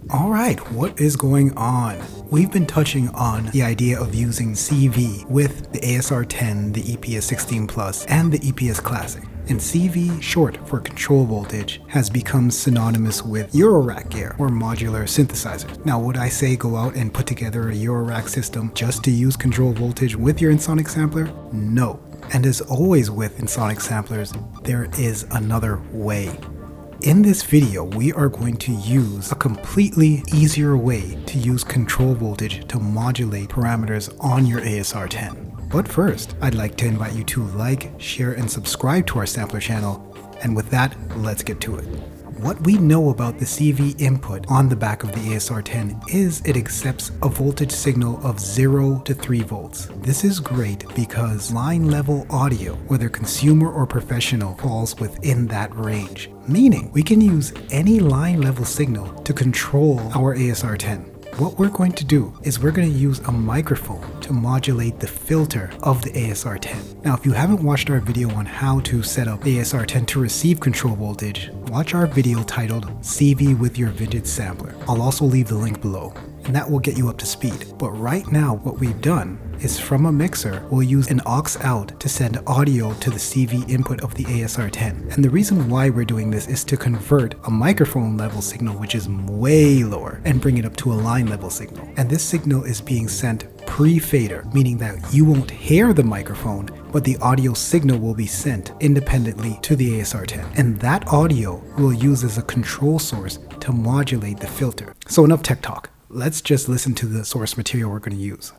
Alright, what is going on? We've been touching on the idea of using CV with the ASR10, the EPS 16 Plus, and the EPS Classic. And CV, short for control voltage, has become synonymous with Eurorack gear or modular synthesizers. Now, would I say go out and put together a Eurorack system just to use control voltage with your Ensoniq Sampler? No. And as always with Ensoniq Samplers, there is another way. In this video, we are going to use a completely easier way to use control voltage to modulate parameters on your ASR10. But first, I'd like to invite you to like, share, and subscribe to our sampler channel. And with that, let's get to it. What we know about the CV input on the back of the ASR10 is it accepts a voltage signal of 0 to 3 volts. This is great because line level audio, whether consumer or professional, falls within that range. Meaning we can use any line level signal to control our ASR10. What we're going to do is we're going to use a microphone to modulate the filter of the ASR10. Now, if you haven't watched our video on how to set up the ASR10 to receive control voltage, watch our video titled CV with your vintage sampler. I'll also leave the link below, and that will get you up to speed. But right now, what we've done is from a mixer, we'll use an aux out to send audio to the CV input of the ASR10. And the reason why we're doing this is to convert a microphone level signal, which is way lower, and bring it up to a line level signal. And this signal is being sent pre-fader, meaning that you won't hear the microphone, but the audio signal will be sent independently to the ASR10. And that audio we'll use as a control source to modulate the filter. So enough tech talk. Let's just listen to the source material we're going to use.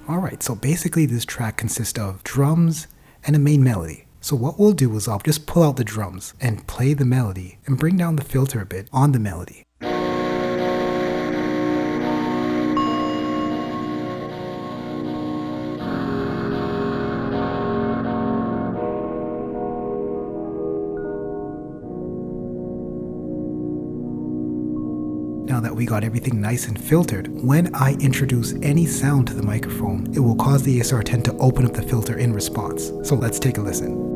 Alright, so basically this track consists of drums and a main melody. So what we'll do is I'll just pull out the drums and play the melody and bring down the filter a bit on the melody. Now that we got everything nice and filtered, when I introduce any sound to the microphone, it will cause the ASR10 to open up the filter in response. So let's take a listen.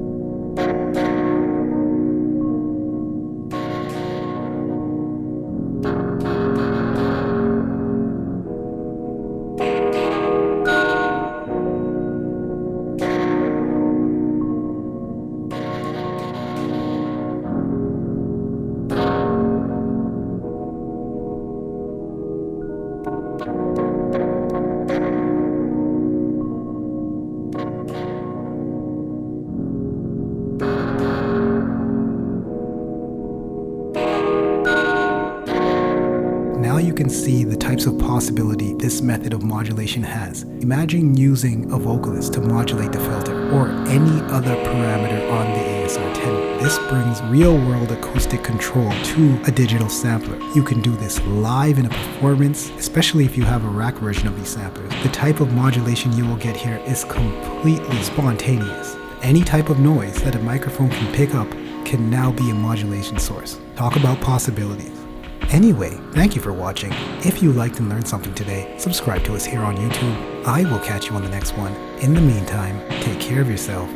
Now you can see the types of possibility this method of modulation has. Imagine using a vocalist to modulate the filter or any other parameter on the ASR10. This brings real-world acoustic control to a digital sampler. You can do this live in a performance, especially if you have a rack version of these samplers. The type of modulation you will get here is completely spontaneous. Any type of noise that a microphone can pick up can now be a modulation source. Talk about possibilities. Anyway, thank you for watching. If you liked and learned something today, subscribe to us here on YouTube. I will catch you on the next one. In the meantime, take care of yourself